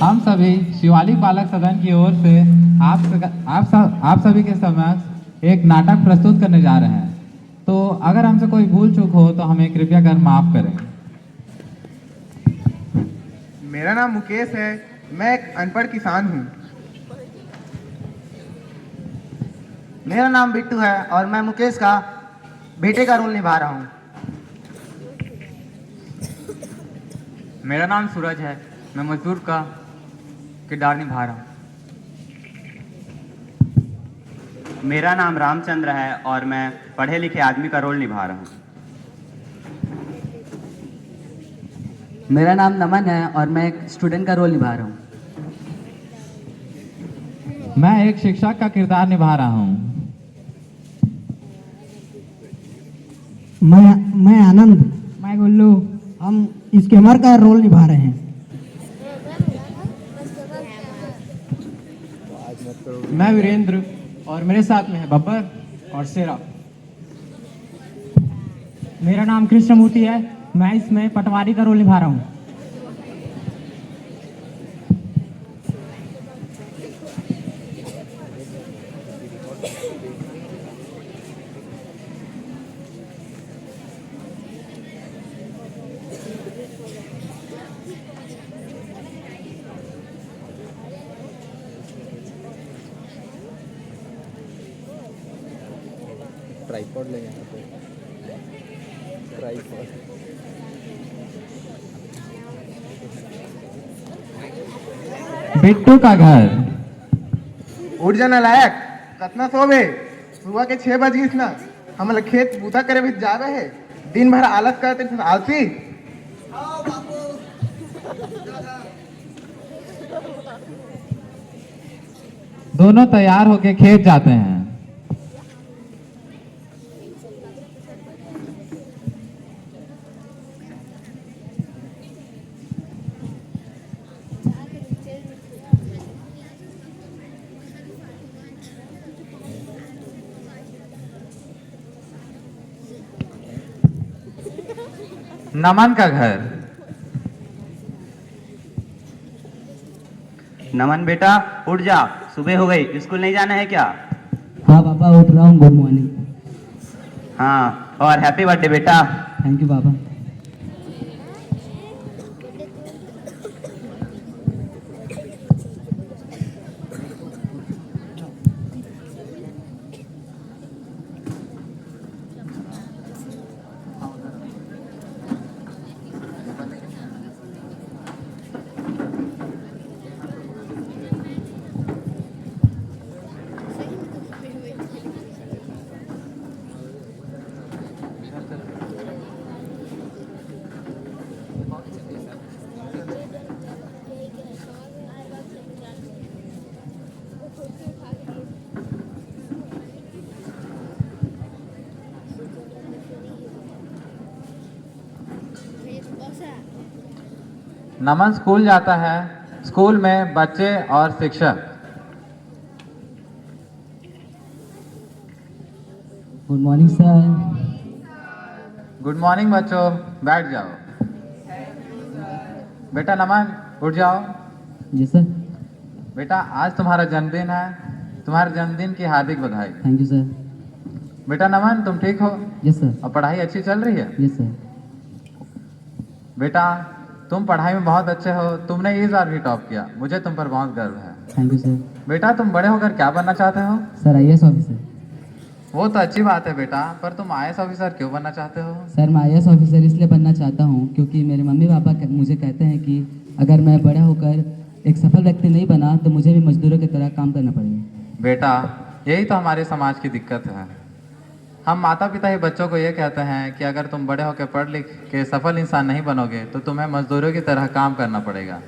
हम सभी शिवालिक बालक सदन की ओर से आप सभी के समक्ष एक नाटक प्रस्तुत करने जा रहे हैं। तो अगर हमसे कोई भूल चूक हो तो हमें कृपया कर माफ करें। मेरा नाम मुकेश है। मैं एक अनपढ़ किसान हूँ। मेरा नाम बिट्टू है और मैं मुकेश का बेटे का रोल निभा रहा हूँ। मेरा नाम सूरज है। मैं मजदूर का किरदार निभा रहा हूँ। मेरा नाम रामचंद्र है और मैं पढ़े लिखे आदमी का रोल निभा रहा हूँ। मेरा नाम नमन है और मैं एक स्टूडेंट का रोल निभा रहा हूँ। मैं एक शिक्षक का किरदार निभा रहा हूँ। मैं आनंद, मैं गुल्लू, हम स्कैमर का रोल निभा रहे हैं। मैं वीरेंद्र और मेरे साथ में है बब्बर और शेरा। मेरा नाम कृष्णमूर्ति है। मैं इसमें पटवारी का रोल निभा रहा हूँ। ट्राइपॉड ले यहाँ पे ट्राइपॉड। बिट्टू का घर। उठ जाना लायक कतना सोबे। सुबह के 6 बजे ना हम लोग खेत बूता करे भी जावे है। दिन भर आलस करते फिर आलसी। दोनों तैयार होके खेत जाते हैं। नमन का घर। नमन बेटा उठ जा, सुबह हो गई, स्कूल नहीं जाना है क्या? हाँ पापा, उठ रहा हूँ। Good morning. हाँ, और हैप्पी बर्थडे बेटा। थैंक यू पापा। नमन स्कूल जाता है। स्कूल में बच्चे और शिक्षक। Good morning sir. Good morning बच्चों, बैठ जाओ। बेटा नमन उठ जाओ। जी सर। बेटा आज तुम्हारा जन्मदिन है। तुम्हारे जन्मदिन की हार्दिक बधाई। Thank you sir. बेटा नमन तुम ठीक हो? Yes sir. और पढ़ाई अच्छी चल रही है? Yes sir. बेटा तुम पढ़ाई में बहुत अच्छे हो। तुमने इस बार भी टॉप किया, मुझे तुम पर बहुत गर्व है। Thank you sir. बेटा तुम बड़े होकर क्या बनना चाहते हो? Sir IAS officer. वो तो अच्छी बात है बेटा, पर तुम आईएएस ऑफिसर क्यों बनना चाहते हो? सर मैं आईएएस ऑफिसर इसलिए बनना चाहता हूँ क्योंकि मेरे मम्मी पापा मुझे कहते हैं कि अगर मैं बड़ा होकर एक सफल व्यक्ति नहीं बना तो मुझे भी मजदूरों की तरह काम करना पड़ेगा। बेटा यही तो हमारे समाज की दिक्कत है। हम माता पिता ही बच्चों को ये कहते हैं कि अगर तुम बड़े होकर पढ़ लिख के सफल इंसान नहीं बनोगे तो तुम्हें मजदूरों की तरह काम करना पड़ेगा,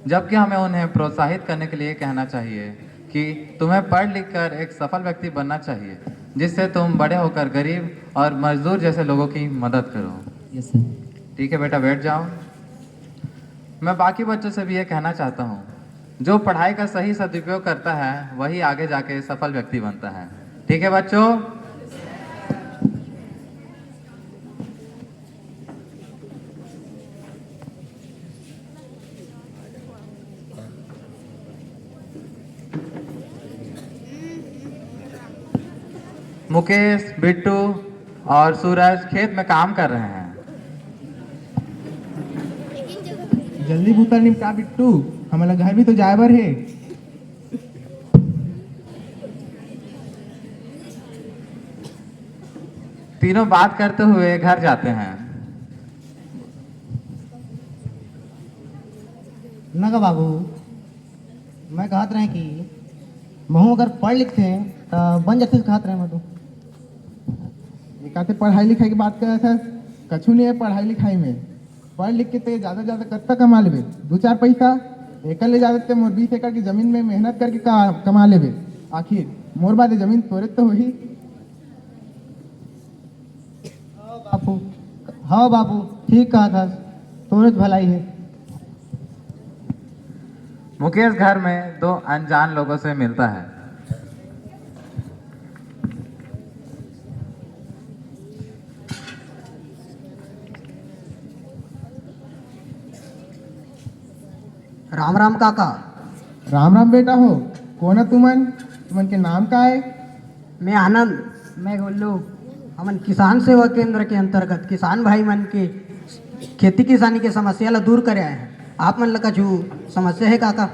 जबकि हमें उन्हें प्रोत्साहित करने के लिए कहना चाहिए कि तुम्हें पढ़ लिख कर एक सफल व्यक्ति बनना चाहिए, जिससे तुम बड़े होकर गरीब और मजदूर जैसे लोगों की मदद करो। Yes sir. ठीक है बेटा, बैठ जाओ। मैं बाकी बच्चों से भी ये कहना चाहता हूँ, जो पढ़ाई का सही सदुपयोग करता है वही आगे जाके सफल व्यक्ति बनता है। ठीक है बच्चों? मुकेश, बिट्टू और सूरज खेत में काम कर रहे हैं। जल्दी भूतर निपटा बिट्टू, हमारा घर भी तो जायबर है। तीनों बात करते हुए घर जाते हैं। नगा बाबू, मैं कहत रहे कि महू अगर पढ़ लिखते तो बन जाते कहत रहे मैं तो। ये कहते पढ़ाई लिखाई की बात कर सर, कछु नहीं है पढ़ाई लिखाई में। पढ़ लिख के तो ज़्यादा ज़्यादा कत्ता कमा लेबे, 2-4 पैसा एक ले जाते ते मोर 20 एकड़ की जमीन में मेहनत करके कमा लेबे। आखिर मोर बाद जमीन तोरे तो वही। बापू, हाँ बापू ठीक कहा था, तोरे भलाई है। मुकेश घर में 2 अनजान लोगों से मिलता है। राम राम काका। राम राम बेटा हो, कौन है तुमन? तुमन के नाम का है? मैं आनंद, मैं गोल्लू। हमन किसान सेवा केंद्र के अंतर्गत किसान भाई मन के खेती किसानी के समस्या ला दूर करे आए हैं। आप मन ला कछु समस्या है काका?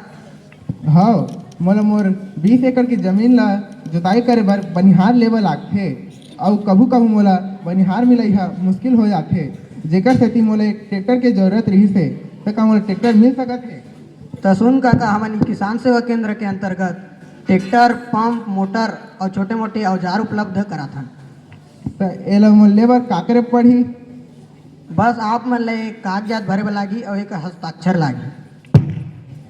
हाँ, मोला मोर 20 एकड़ की जमीन ला जुताई करे बर बनिहार लेवल लागथे और कभू कभू मोला बनिहार मिलई हा मुश्किल हो जाथे, जेकर सेती मोला एक ट्रैक्टर के जरूरत रही से, तो का मोला ट्रैक्टर मिल सकत है? तो सुन काका, हमन किसान सेवा केंद्र के अंतर्गत ट्रैक्टर, पंप, मोटर और छोटे मोटे औजार उपलब्ध करात हन। तो ए ला मोला लेबर का करे पड़ही? बस आप मन ला एक कागजात भरे बर लागी और एक हस्ताक्षर लागी।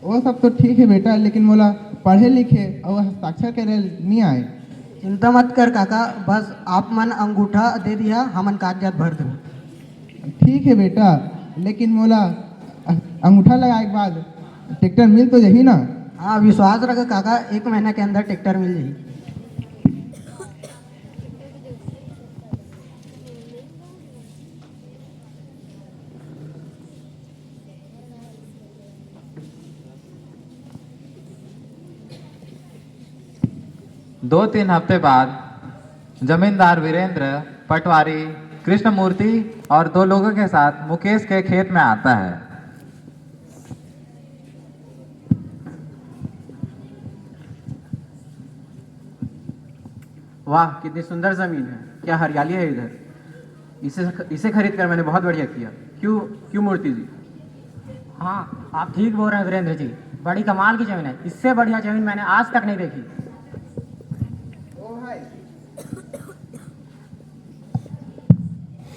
वो सब तो ठीक है बेटा, लेकिन मोला पढ़े लिखे और हस्ताक्षर करे नहीं आए। चिंता मत कर काका, बस आप मन अंगूठा दे दिया, हमन कागजात भर दो। ठीक है बेटा, लेकिन मोला अंगूठा लगाए के बाद ट्रैक्टर मिल तो यही ना? हाँ विश्वास रख काका, 1 महीना के अंदर ट्रैक्टर मिल जाही। दो 3 हफ्ते बाद जमींदार वीरेंद्र, पटवारी कृष्णमूर्ति और 2 लोगों के साथ मुकेश के खेत में आता है। वाह कितनी सुंदर जमीन है, क्या हरियाली है इधर। इसे खरीद कर मैंने बहुत बढ़िया किया। क्यों क्यों मूर्ति जी? हाँ आप ठीक बोल रहे हैं वीरेंद्र जी, बड़ी कमाल की जमीन है, इससे बढ़िया जमीन मैंने आज तक नहीं देखी।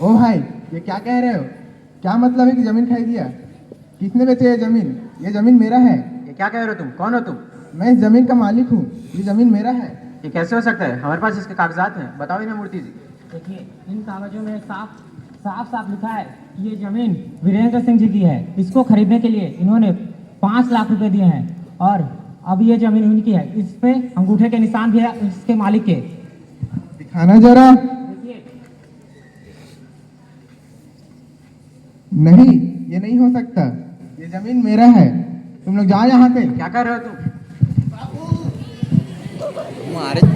ओ भाई, ये क्या कह रहे हो? क्या मतलब है कि जमीन खरीद दिया? किसने बेची ये जमीन? ये जमीन मेरा है। ये क्या कह रहे हो तुम? कौन हो तुम? मैं इस जमीन का मालिक हूँ, ये जमीन मेरा है। ये कैसे हो सकता है? हमारे पास इसके कागजात हैं, बताओ इन्हें मूर्ति जी। देखिए इन कागजों में साफ लिखा है कि ये जमीन वीरेंद्र सिंह जी की है। इसको खरीदने के लिए इन्होंने 5 लाख रुपए दिए हैं और अब ये जमीन उनकी है। इस पे अंगूठे के निशान भी है इसके मालिक के। दिखाना जरा। देखिए नहीं, ये नहीं हो सकता, ये जमीन मेरा है। तुम लोग जाओ यहाँ से। क्या कर रहे हो तुम? अरे तुम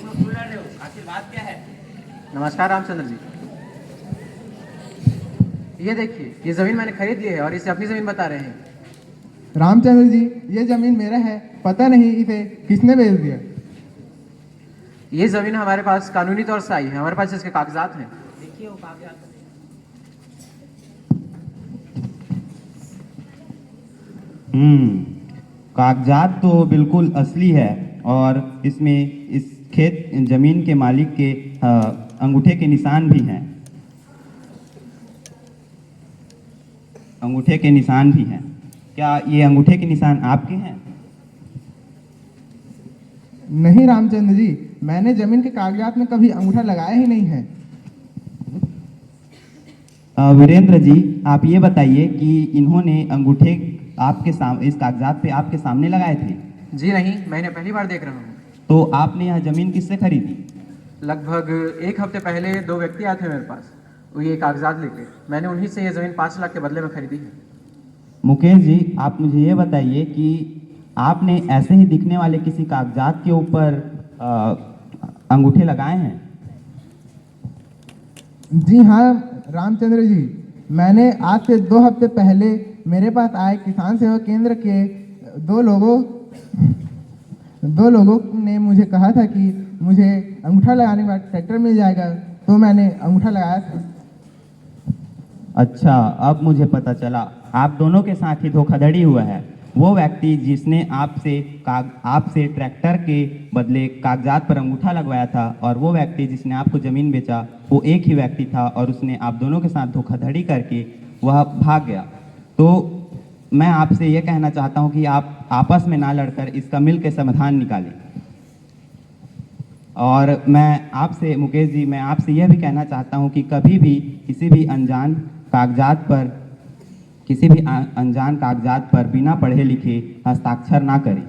लोग बोल रहे हो, आखिर बात क्या है? नमस्कार रामचंद्र जी। ये देखिए, ये जमीन मैंने खरीद ली है और इसे अपनी जमीन बता रहे हैं। रामचंद्र जी, ये जमीन मेरा है, पता नहीं इसे किसने बेच दिया। ये जमीन हमारे पास कानूनी तौर से आई है, हमारे पास इसके कागजात हैं। देखिए वो कागजात। कागजात तो बिल्कुल असली है और इसमें इस खेत जमीन के मालिक के अंगूठे के निशान भी हैं। अंगूठे के निशान भी हैं। क्या ये अंगूठे के निशान आपके हैं? नहीं रामचंद्र जी, मैंने जमीन के कागजात में कभी अंगूठा लगाया ही नहीं है। वीरेंद्र जी, आप ये बताइए कि इन्होंने अंगूठे इस कागजात पे आपके सामने लगाए थे? जी नहीं, मैंने पहली बार देख रहा हूँ। तो आपने यह जमीन किससे खरीदी? लगभग 1 हफ्ते पहले 2 व्यक्ति आए थे मेरे पास, वो ये कागजात लेके। मैंने उन्हीं से ये जमीन 5 लाख के बदले में खरीदी है। मुकेश जी, आप मुझे ये बताइए कि आपने ऐसे ही दिखने वाले किसी कागजात के ऊपर अंगूठे लगाए हैं? जी हाँ रामचंद्र जी, मैंने आज से 2 हफ्ते पहले मेरे पास आए किसान सेवा केंद्र के दो लोगों ने मुझे कहा था कि मुझे अंगूठा लगाने के बाद ट्रैक्टर मिल जाएगा, तो मैंने अंगूठा लगाया था। अच्छा, अब मुझे पता चला आप दोनों के साथ ही धोखाधड़ी हुआ है। वो व्यक्ति जिसने आपसे ट्रैक्टर के बदले कागजात पर अंगूठा लगवाया था और वो व्यक्ति जिसने आपको ज़मीन बेचा, वो एक ही व्यक्ति था और उसने आप दोनों के साथ धोखाधड़ी करके वह भाग गया। तो मैं आपसे ये कहना चाहता हूँ कि आप आपस में ना लड़कर इसका मिल के समाधान निकालें। और मैं आपसे मुकेश जी, मैं आपसे यह भी कहना चाहता हूँ कि कभी भी किसी भी अनजान कागजात पर बिना पढ़े लिखे हस्ताक्षर ना करें।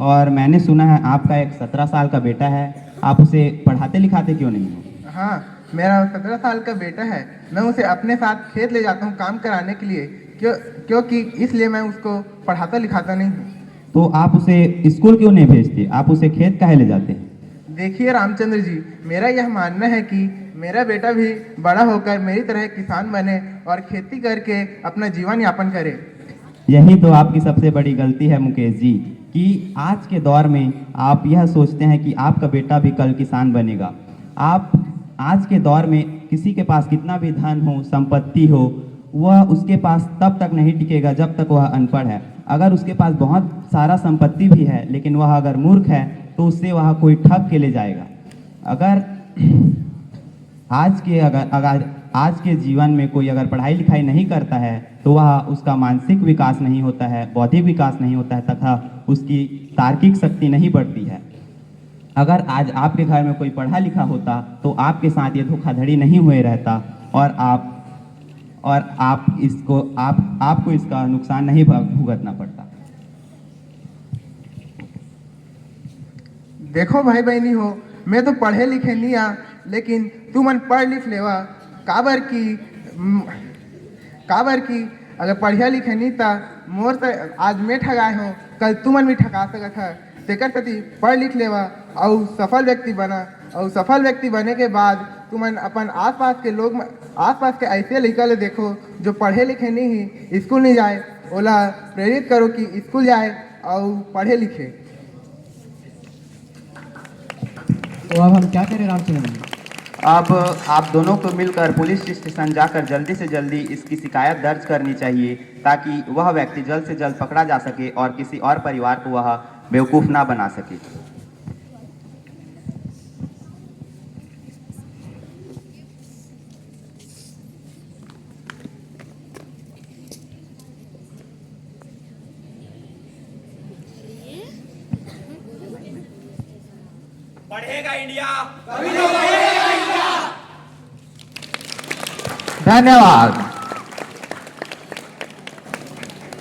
और मैंने सुना है आपका एक 17 साल का बेटा है, आप उसे पढ़ाते लिखाते क्यों नहीं हो? हाँ, मेरा 17 साल का बेटा है। मैं उसे अपने साथ खेत ले जाता हूँ काम कराने के लिए, क्योंकि इसलिए मैं उसको पढ़ाता लिखाता नहीं हूँ। तो आप उसे स्कूल क्यों नहीं भेजते, आप उसे खेत काहे ले जाते हैं? देखिए रामचंद्र जी, मेरा यह मानना है कि मेरा बेटा भी बड़ा होकर मेरी तरह किसान बने और खेती करके अपना जीवन यापन करे। यही तो आपकी सबसे बड़ी गलती है मुकेश जी, कि आज के दौर में आप यह सोचते हैं कि आपका बेटा भी कल किसान बनेगा। आप आज के दौर में किसी के पास कितना भी धन हो, संपत्ति हो, वह उसके पास तब तक नहीं टिकेगा जब तक वह अनपढ़ है। अगर उसके पास बहुत सारा संपत्ति भी है लेकिन वह अगर मूर्ख है तो उससे वह कोई ठग के ले जाएगा। अगर आज के जीवन में कोई अगर पढ़ाई लिखाई नहीं करता है तो वह उसका मानसिक विकास नहीं होता है, बौद्धिक विकास नहीं होता है तथा उसकी तार्किक शक्ति नहीं बढ़ती है। अगर आज आपके घर में कोई पढ़ा लिखा होता तो आपके साथ ये धोखाधड़ी नहीं हुए रहता और आपको इसका नुकसान नहीं भुगतना पड़ता। देखो भाई बहनी हो, मैं तो पढ़े लिखे नहीं आ, लेकिन तू मन पढ़ लिख लेवा। काबर की अगर पढ़िया लिखे नहीं था मोर तो आज मैं ठगाए हो, कल तू मन भी ठगा सकत है। तेकर तती पढ़ लिख लेवा और सफल व्यक्ति बना, और सफल व्यक्ति बने के बाद तू मन अपन आसपास के ऐसे लड़का ले देखो जो पढ़े लिखे नहीं ही, स्कूल नहीं जाए, ओला प्रेरित करो कि स्कूल जाए और पढ़े लिखे। तो अब हम क्या करें रामचंद्र जी? अब आप दोनों को मिलकर पुलिस स्टेशन जाकर जल्दी से जल्दी इसकी शिकायत दर्ज करनी चाहिए, ताकि वह व्यक्ति जल्द से जल्द पकड़ा जा सके और किसी और परिवार को वह बेवकूफ़ ना बना सके। बढ़ेगा इंडिया, धन्यवाद।